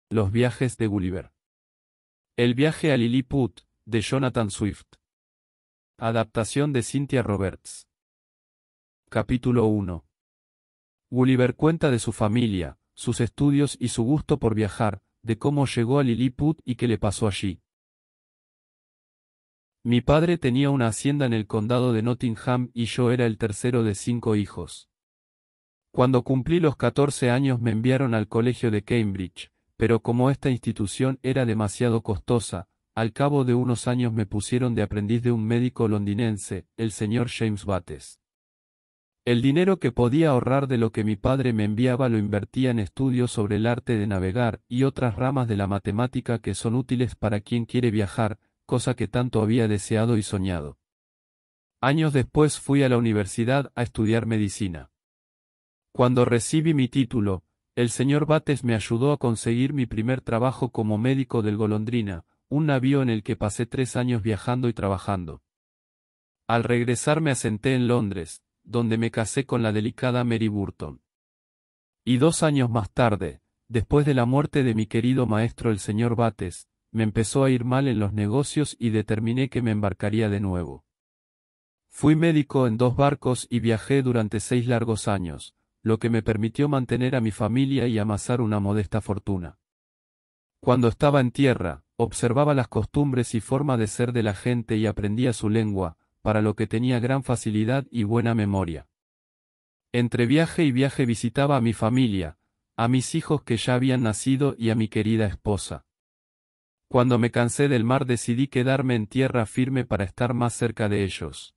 Los viajes de Gulliver. El viaje a Lilliput, de Jonathan Swift. Adaptación de Cynthia Roberts. Capítulo 1. Gulliver cuenta de su familia, sus estudios y su gusto por viajar, de cómo llegó a Lilliput y qué le pasó allí. Mi padre tenía una hacienda en el condado de Nottingham y yo era el tercero de 5 hijos. Cuando cumplí los 14 años me enviaron al colegio de Cambridge, pero como esta institución era demasiado costosa, al cabo de unos años me pusieron de aprendiz de un médico londinense, el señor James Bates. El dinero que podía ahorrar de lo que mi padre me enviaba lo invertía en estudios sobre el arte de navegar y otras ramas de la matemática que son útiles para quien quiere viajar, cosa que tanto había deseado y soñado. Años después fui a la universidad a estudiar medicina. Cuando recibí mi título, el señor Bates me ayudó a conseguir mi primer trabajo como médico del Golondrina, un navío en el que pasé 3 años viajando y trabajando. Al regresar me asenté en Londres, donde me casé con la delicada Mary Burton. Y 2 años más tarde, después de la muerte de mi querido maestro el señor Bates, me empezó a ir mal en los negocios y determiné que me embarcaría de nuevo. Fui médico en 2 barcos y viajé durante 6 largos años, lo que me permitió mantener a mi familia y amasar una modesta fortuna. Cuando estaba en tierra, observaba las costumbres y forma de ser de la gente y aprendía su lengua, para lo que tenía gran facilidad y buena memoria. Entre viaje y viaje visitaba a mi familia, a mis hijos que ya habían nacido y a mi querida esposa. Cuando me cansé del mar decidí quedarme en tierra firme para estar más cerca de ellos.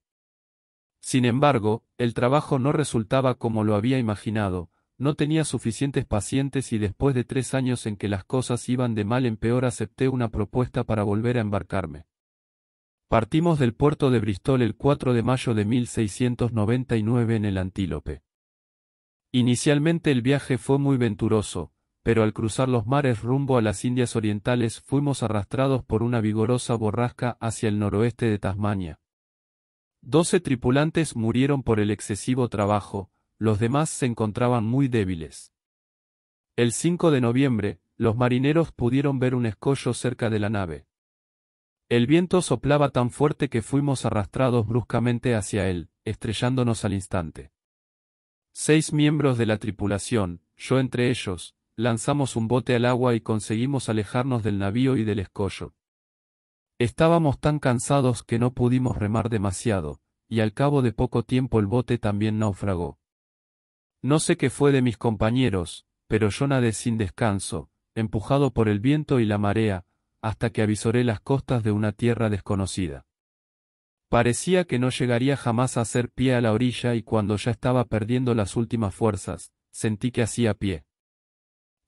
Sin embargo, el trabajo no resultaba como lo había imaginado, no tenía suficientes pacientes y después de 3 años en que las cosas iban de mal en peor acepté una propuesta para volver a embarcarme. Partimos del puerto de Bristol el 4 de mayo de 1699 en el Antílope. Inicialmente el viaje fue muy venturoso, pero al cruzar los mares rumbo a las Indias Orientales fuimos arrastrados por una vigorosa borrasca hacia el noroeste de Tasmania. 12 tripulantes murieron por el excesivo trabajo, los demás se encontraban muy débiles. El 5 de noviembre, los marineros pudieron ver un escollo cerca de la nave. El viento soplaba tan fuerte que fuimos arrastrados bruscamente hacia él, estrellándonos al instante. 6 miembros de la tripulación, yo entre ellos, lanzamos un bote al agua y conseguimos alejarnos del navío y del escollo. Estábamos tan cansados que no pudimos remar demasiado, y al cabo de poco tiempo el bote también naufragó. No sé qué fue de mis compañeros, pero yo nadé sin descanso, empujado por el viento y la marea, hasta que avisoré las costas de una tierra desconocida. Parecía que no llegaría jamás a hacer pie a la orilla y cuando ya estaba perdiendo las últimas fuerzas, sentí que hacía pie.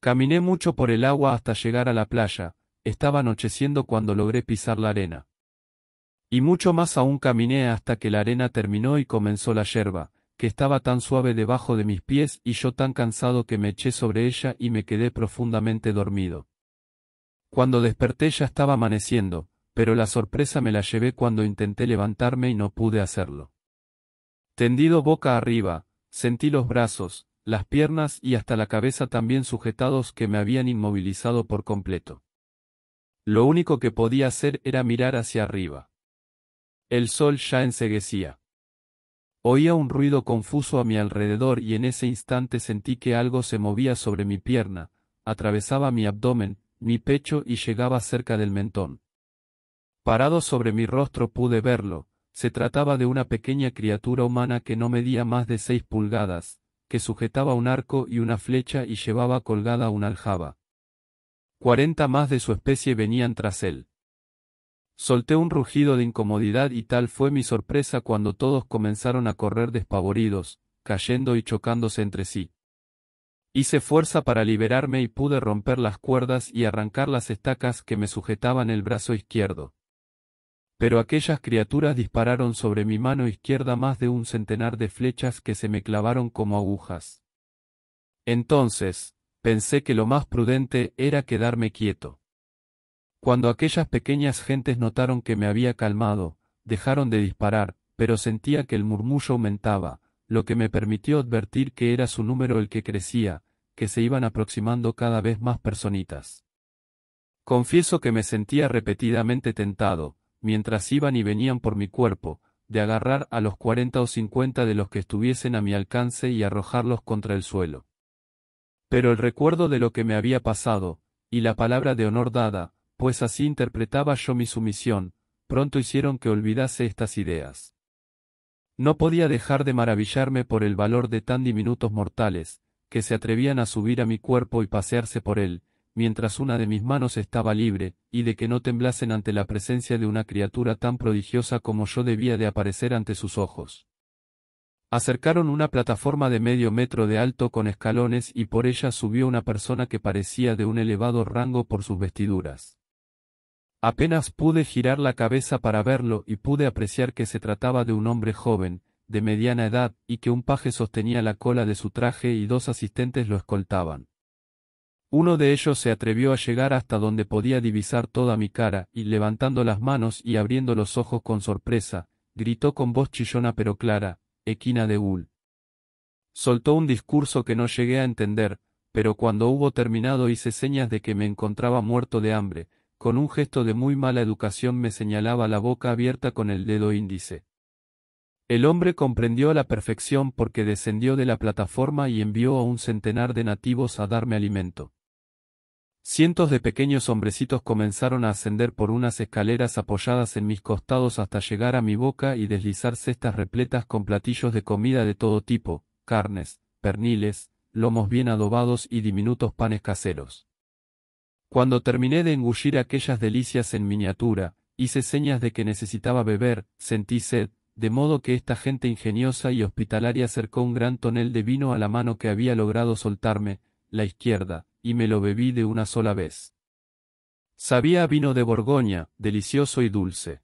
Caminé mucho por el agua hasta llegar a la playa. Estaba anocheciendo cuando logré pisar la arena. Y mucho más aún caminé hasta que la arena terminó y comenzó la yerba, que estaba tan suave debajo de mis pies y yo tan cansado que me eché sobre ella y me quedé profundamente dormido. Cuando desperté ya estaba amaneciendo, pero la sorpresa me la llevé cuando intenté levantarme y no pude hacerlo. Tendido boca arriba, sentí los brazos, las piernas y hasta la cabeza también sujetados que me habían inmovilizado por completo. Lo único que podía hacer era mirar hacia arriba. El sol ya enceguecía. Oía un ruido confuso a mi alrededor y en ese instante sentí que algo se movía sobre mi pierna, atravesaba mi abdomen, mi pecho y llegaba cerca del mentón. Parado sobre mi rostro pude verlo, se trataba de una pequeña criatura humana que no medía más de 6 pulgadas, que sujetaba un arco y una flecha y llevaba colgada una aljaba. 40 más de su especie venían tras él. Solté un rugido de incomodidad y tal fue mi sorpresa cuando todos comenzaron a correr despavoridos, cayendo y chocándose entre sí. Hice fuerza para liberarme y pude romper las cuerdas y arrancar las estacas que me sujetaban el brazo izquierdo. Pero aquellas criaturas dispararon sobre mi mano izquierda más de un centenar de flechas que se me clavaron como agujas. Entonces, pensé que lo más prudente era quedarme quieto. Cuando aquellas pequeñas gentes notaron que me había calmado, dejaron de disparar, pero sentía que el murmullo aumentaba, lo que me permitió advertir que era su número el que crecía, que se iban aproximando cada vez más personitas. Confieso que me sentía repetidamente tentado, mientras iban y venían por mi cuerpo, de agarrar a los 40 o 50 de los que estuviesen a mi alcance y arrojarlos contra el suelo. Pero el recuerdo de lo que me había pasado, y la palabra de honor dada, pues así interpretaba yo mi sumisión, pronto hicieron que olvidase estas ideas. No podía dejar de maravillarme por el valor de tan diminutos mortales, que se atrevían a subir a mi cuerpo y pasearse por él, mientras una de mis manos estaba libre, y de que no temblasen ante la presencia de una criatura tan prodigiosa como yo debía de aparecer ante sus ojos. Acercaron una plataforma de medio metro de alto con escalones y por ella subió una persona que parecía de un elevado rango por sus vestiduras. Apenas pude girar la cabeza para verlo y pude apreciar que se trataba de un hombre joven, de mediana edad, y que un paje sostenía la cola de su traje y dos asistentes lo escoltaban. Uno de ellos se atrevió a llegar hasta donde podía divisar toda mi cara, y levantando las manos y abriendo los ojos con sorpresa, gritó con voz chillona pero clara, «Equina de Ul». Soltó un discurso que no llegué a entender, pero cuando hubo terminado hice señas de que me encontraba muerto de hambre, con un gesto de muy mala educación me señalaba la boca abierta con el dedo índice. El hombre comprendió a la perfección porque descendió de la plataforma y envió a un centenar de nativos a darme alimento. Cientos de pequeños hombrecitos comenzaron a ascender por unas escaleras apoyadas en mis costados hasta llegar a mi boca y deslizar cestas repletas con platillos de comida de todo tipo, carnes, perniles, lomos bien adobados y diminutos panes caseros. Cuando terminé de engullir aquellas delicias en miniatura, hice señas de que necesitaba beber, sentí sed, de modo que esta gente ingeniosa y hospitalaria acercó un gran tonel de vino a la mano que había logrado soltarme, la izquierda, y me lo bebí de una sola vez. Sabía a vino de Borgoña, delicioso y dulce.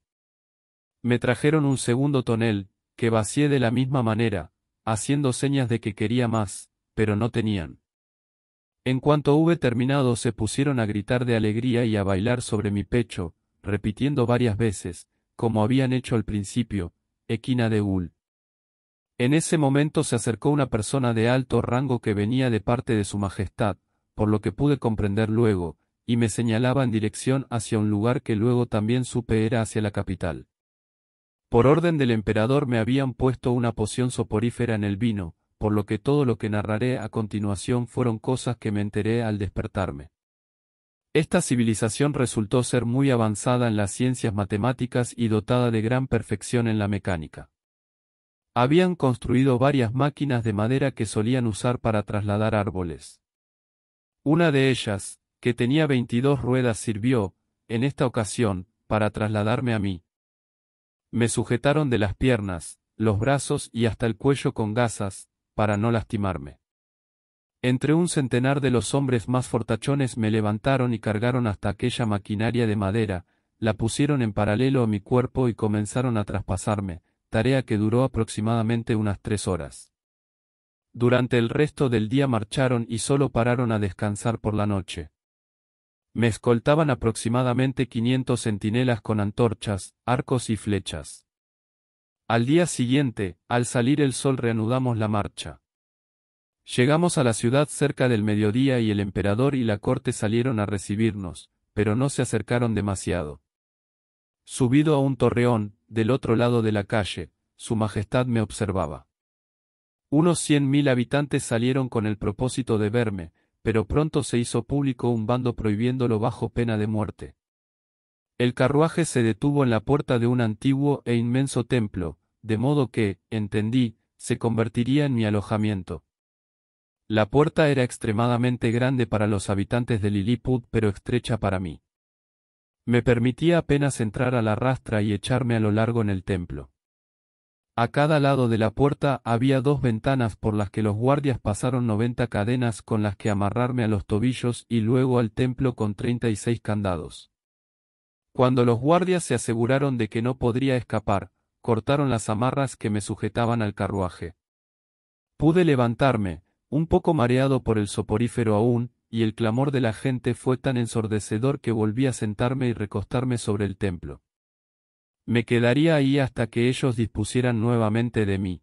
Me trajeron un segundo tonel, que vacié de la misma manera, haciendo señas de que quería más, pero no tenían. En cuanto hube terminado se pusieron a gritar de alegría y a bailar sobre mi pecho, repitiendo varias veces, como habían hecho al principio, «Equina de Ul». En ese momento se acercó una persona de alto rango que venía de parte de su majestad, por lo que pude comprender luego, y me señalaba en dirección hacia un lugar que luego también supe era hacia la capital. Por orden del emperador me habían puesto una poción soporífera en el vino, por lo que todo lo que narraré a continuación fueron cosas que me enteré al despertarme. Esta civilización resultó ser muy avanzada en las ciencias matemáticas y dotada de gran perfección en la mecánica. Habían construido varias máquinas de madera que solían usar para trasladar árboles. Una de ellas, que tenía 22 ruedas, sirvió, en esta ocasión, para trasladarme a mí. Me sujetaron de las piernas, los brazos y hasta el cuello con gasas, para no lastimarme. Entre un centenar de los hombres más fortachones me levantaron y cargaron hasta aquella maquinaria de madera, la pusieron en paralelo a mi cuerpo y comenzaron a traspasarme, tarea que duró aproximadamente unas 3 horas. Durante el resto del día marcharon y solo pararon a descansar por la noche. Me escoltaban aproximadamente 500 centinelas con antorchas, arcos y flechas. Al día siguiente, al salir el sol, reanudamos la marcha. Llegamos a la ciudad cerca del mediodía y el emperador y la corte salieron a recibirnos, pero no se acercaron demasiado. Subido a un torreón, del otro lado de la calle, su majestad me observaba. Unos 100.000 habitantes salieron con el propósito de verme, pero pronto se hizo público un bando prohibiéndolo bajo pena de muerte. El carruaje se detuvo en la puerta de un antiguo e inmenso templo, de modo que, entendí, se convertiría en mi alojamiento. La puerta era extremadamente grande para los habitantes de Lilliput pero estrecha para mí. Me permitía apenas entrar a la rastra y echarme a lo largo en el templo. A cada lado de la puerta había 2 ventanas por las que los guardias pasaron 90 cadenas con las que amarrarme a los tobillos y luego al templo con 36 candados. Cuando los guardias se aseguraron de que no podría escapar, cortaron las amarras que me sujetaban al carruaje. Pude levantarme, un poco mareado por el soporífero aún, y el clamor de la gente fue tan ensordecedor que volví a sentarme y recostarme sobre el templo. Me quedaría ahí hasta que ellos dispusieran nuevamente de mí.